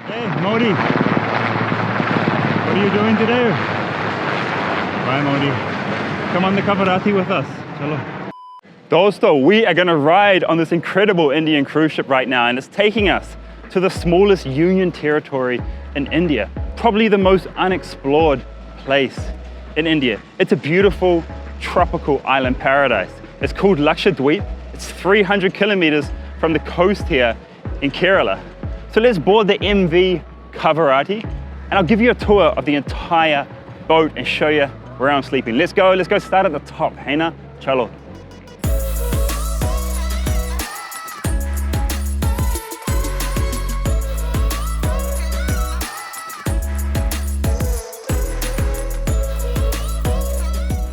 Hey, Modi. What are you doing today? Bye, Modi. Come on the Kavaratti with us. Chalo. Dosto, we are going to ride on this incredible Indian cruise ship right now, and it's taking us to the smallest union territory in India. Probably the most unexplored place in India. It's a beautiful tropical island paradise. It's called Lakshadweep. It's 300 kilometers from the coast here in Kerala. So let's board the MV Kavaratti, and I'll give you a tour of the entire boat and show you where I'm sleeping. Let's go start at the top. Hey na, chalo.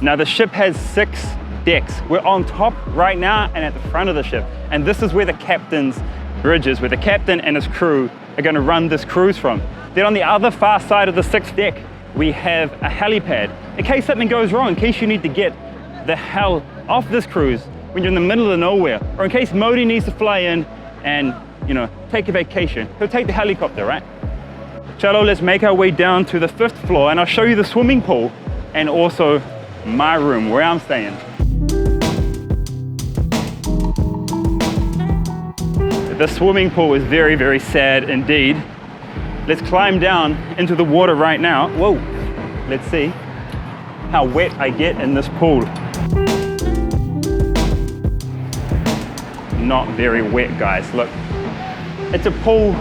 Now the ship has 6 decks. We're on top right now and at the front of the ship. And this is where the captain's bridge is, where the captain and his crew are gonna run this cruise from. Then on the other far side of the 6th deck, we have a helipad. In case something goes wrong, in case you need to get the hell off this cruise when you're in the middle of nowhere, or in case Modi needs to fly in and, you know, take a vacation, he'll take the helicopter, right? Chalo, let's make our way down to the 5th floor and I'll show you the swimming pool and also my room where I'm staying. The swimming pool is very, very sad indeed. Let's climb down into the water right now. Whoa, let's see how wet I get in this pool. Not very wet, guys. Look, it's a pool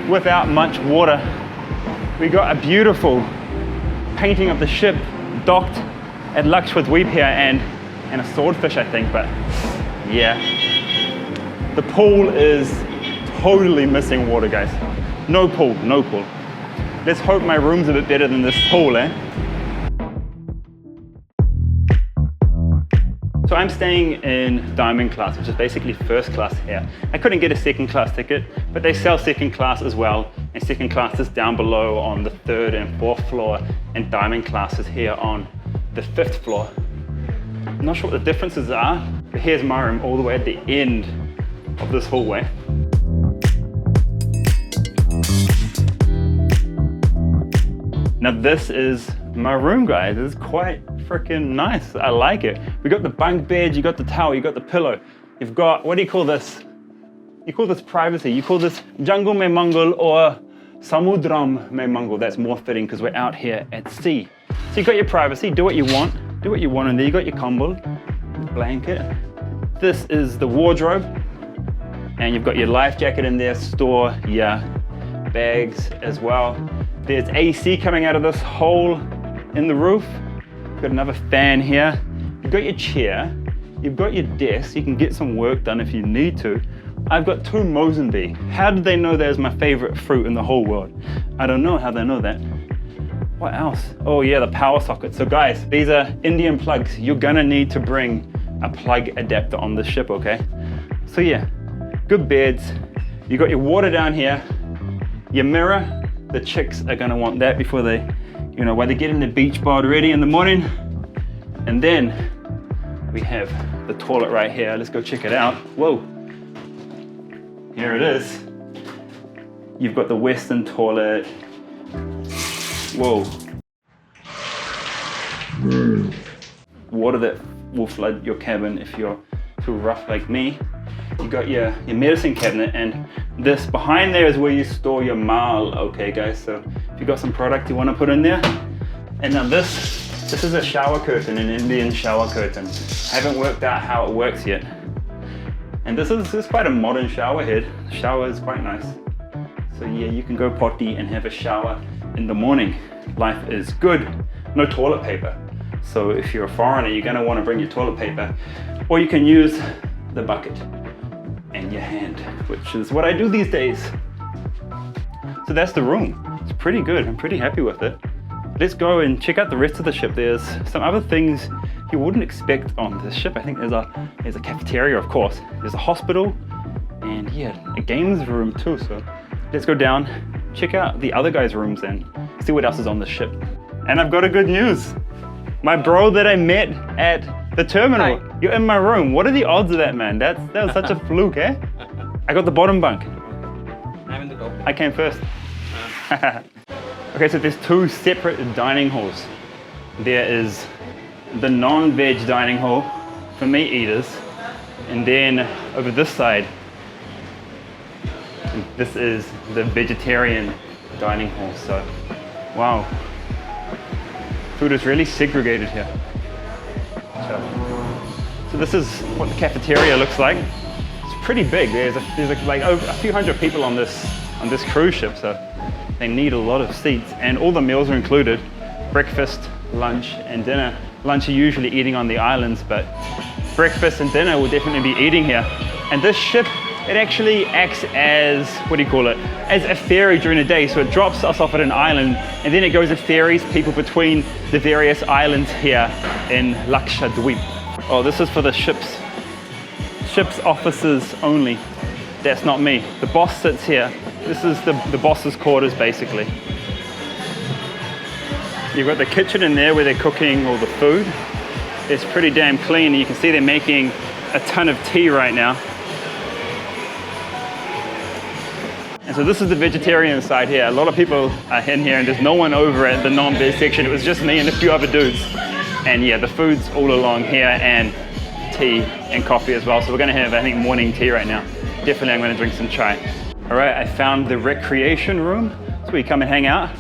without much water. We got a beautiful painting of the ship docked at Lakshadweep here and a swordfish, I think, but yeah. The pool is totally missing water, guys. No pool, no pool. Let's hope my room's a bit better than this pool, eh? So I'm staying in diamond class, which is basically first class here. I couldn't get a second class ticket, but they sell second class as well. And second class is down below on the 3rd and 4th floor, and diamond class is here on the 5th floor. I'm not sure what the differences are, but here's my room all the way at the end of this hallway. Now this is my room, guys. It's quite freaking nice. I like it. We got the bunk bed, you got the towel, you got the pillow. You've got, what do you call this? You call this privacy. You call this Jungle Mein Mangal or Samudrum Mein Mangal. That's more fitting because we're out here at sea. So you got your privacy, do what you want. Do what you want in there. You got your kumbal, blanket. This is the wardrobe. And you've got your life jacket in there, store your bags as well. There's AC coming out of this hole in the roof. You've got another fan here. You've got your chair. You've got your desk. You can get some work done if you need to. I've got 2 Mozambique. How did they know that is my favorite fruit in the whole world? I don't know how they know that. What else? Oh yeah, the power socket. So guys, these are Indian plugs. You're gonna need to bring a plug adapter on this ship, okay? So yeah, good beds. You got your water down here, your mirror. The chicks are gonna want that before they, you know, while they get in the beach bod ready in the morning. And then we have the toilet right here. Let's go check it out. Whoa, here it is. You've got the Western toilet. Whoa. Water that will flood your cabin if you're too rough like me. You got your medicine cabinet, and this behind there is where you store your mal, okay guys? So if you got some product you want to put in there. And now this is a shower curtain, an Indian shower curtain. I haven't worked out how it works yet. And this is quite a modern shower head. The shower is quite nice. So yeah, you can go potty and have a shower in the morning. Life is good. No toilet paper. So if you're a foreigner, you're gonna want to bring your toilet paper, or you can use the bucket and your hand, which is what I do these days. So that's the room. It's pretty good. I'm pretty happy with it. Let's go and check out the rest of the ship. There's some other things you wouldn't expect on this ship. I think there's a cafeteria, of course. There's a hospital, and yeah, a games room too. So let's go down, check out the other guys' rooms and see what else is on the ship. And I've got a good news. My bro that I met at the terminal, hi. You're in my room. What are the odds of that, man? That was such a fluke, eh? I got the bottom bunk. I'm in the top. I came first. Okay, so there's two separate dining halls. There is the non-veg dining hall for meat eaters, and then over this side, this is the vegetarian dining hall. So, wow, food is really segregated here. So this is what the cafeteria looks like. It's pretty big. There's like over a few hundred people on this cruise ship, so they need a lot of seats, and all the meals are included: breakfast, lunch, and dinner. Lunch are usually eating on the islands, but breakfast and dinner will definitely be eating here. And this ship, it actually acts as, what do you call it, as a ferry during the day. So it drops us off at an island, and then it goes and ferries people between the various islands here in Lakshadweep. Oh, this is for the ship's officers only. That's not me. The boss sits here. This is the boss's quarters, basically. You've got the kitchen in there where they're cooking all the food. It's pretty damn clean. You can see they're making a ton of tea right now. And so this is the vegetarian side here. A lot of people are in here, and there's no one over at the non-veg section. It was just me and a few other dudes. And yeah, the food's all along here, and tea and coffee as well. So we're gonna have, I think, morning tea right now. Definitely I'm gonna drink some chai. All right, I found the recreation room. So we come and hang out.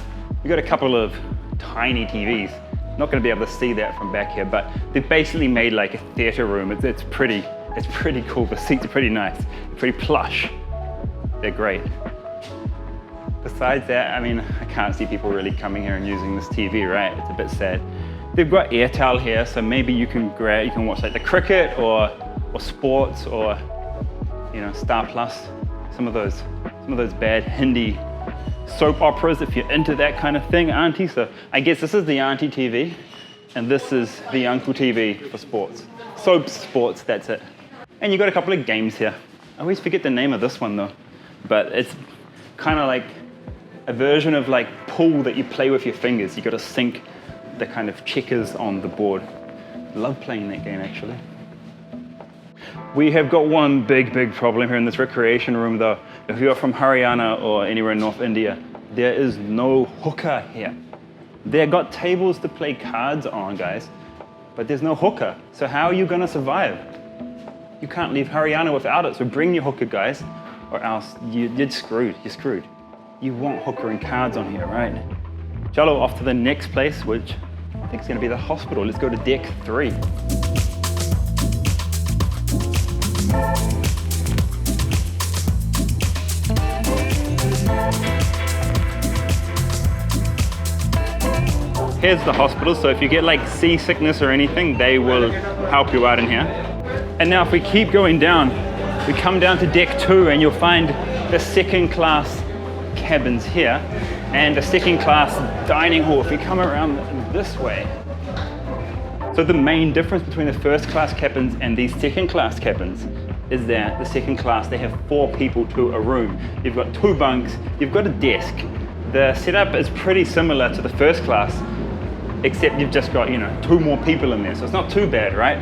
We got a couple of tiny TVs. Not gonna be able to see that from back here, but they've basically made like a theater room. It's pretty cool. The seats are pretty nice, pretty plush. They're great. Besides that, I mean, I can't see people really coming here and using this TV, right? It's a bit sad. They've got Airtel here, so maybe you can watch like the cricket or sports, or you know, Star Plus. Some of those bad Hindi soap operas, if you're into that kind of thing, auntie. So I guess this is the auntie TV, and this is the uncle TV for sports. Soaps, sports, that's it. And you got a couple of games here. I always forget the name of this one though, but it's kind of like a version of like pool that you play with your fingers. You got to sink the kind of checkers on the board. Love playing that game, actually. We have got one big problem here in this recreation room though. If you're from Haryana or anywhere in North India, there is no hookah here. They've got tables to play cards on, guys, but there's no hookah. So how are you gonna survive? You can't leave Haryana without it, so bring your hookah, guys, or else you're screwed. You're screwed. You want hookah and cards on here, right? Chalo, off to the next place, which I think is gonna be the hospital. Let's go to deck 3. Here's the hospital, so if you get like seasickness or anything, they will help you out in here. And now if we keep going down, we come down to deck 2 and you'll find the second class cabins here and the second class dining hall if we come around this way. So the main difference between the first class cabins and these second class cabins is that the second class, they have 4 people to a room. You've got 2 bunks, you've got a desk. The setup is pretty similar to the first class, except you've just got, 2 more people in there. So it's not too bad, right?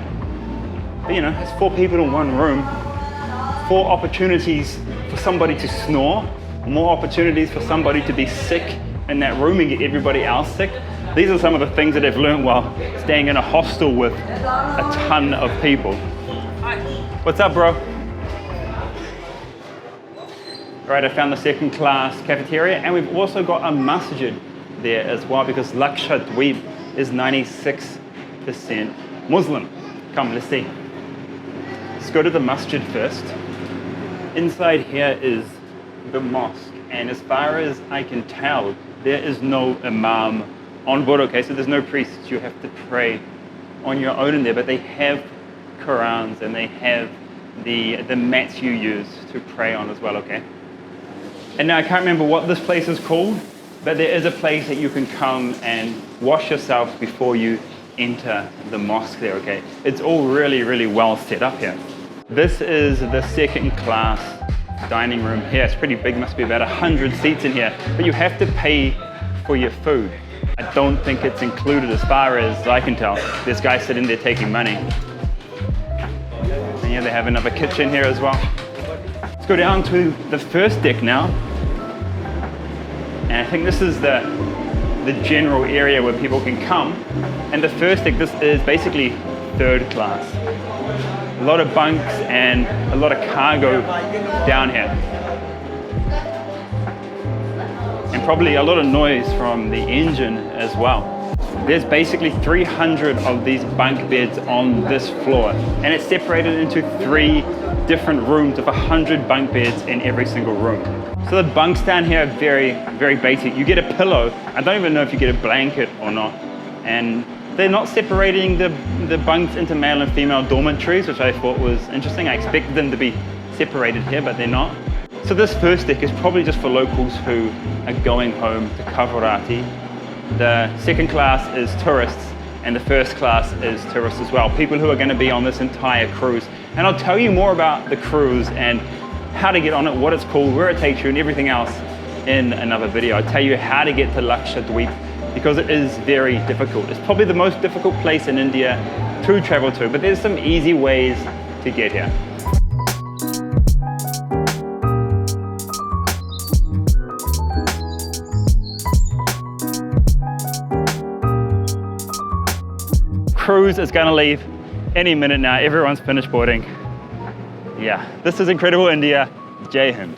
But it's 4 people in one room, 4 opportunities for somebody to snore, more opportunities for somebody to be sick in that room and get everybody else sick. These are some of the things that I've learned while staying in a hostel with a ton of people. What's up, bro? All right, I found the second class cafeteria, and we've also got a masjid there as well, because Lakshadweep is 96% Muslim. Come, let's see. Let's go to the masjid first. Inside here is the mosque, and as far as I can tell, there is no imam on board, okay? So there's no priests. You have to pray on your own in there, but they have Qurans and they have the mats you use to pray on as well, okay? And now I can't remember what this place is called, but there is a place that you can come and wash yourself before you enter the mosque there, okay? It's all really well set up here. This is the second class dining room here. It's pretty big, must be about 100 seats in here, but you have to pay for your food. I don't think it's included as far as I can tell. This guy sitting there taking money. And yeah, they have another kitchen here as well. Let's go down to the first deck now. And I think this is the general area where people can come. And the first deck, this is basically third class. A lot of bunks and a lot of cargo down here. And probably a lot of noise from the engine as well. There's basically 300 of these bunk beds on this floor, and it's separated into 3 different rooms with 100 bunk beds in every single room. So the bunks down here are very, very basic. You get a pillow. I don't even know if you get a blanket or not. And they're not separating the bunks into male and female dormitories, which I thought was interesting. I expected them to be separated here, but they're not. So this first deck is probably just for locals who are going home to Kavaratti. The second class is tourists, and the first class is tourists as well. People who are going to be on this entire cruise. And I'll tell you more about the cruise and how to get on it, what it's called, where it takes you, and everything else in another video. I'll tell you how to get to Lakshadweep because it is very difficult. It's probably the most difficult place in India to travel to, but there's some easy ways to get here. Cruise is gonna leave any minute now. Everyone's finished boarding. Yeah, this is incredible India. Jai Hind.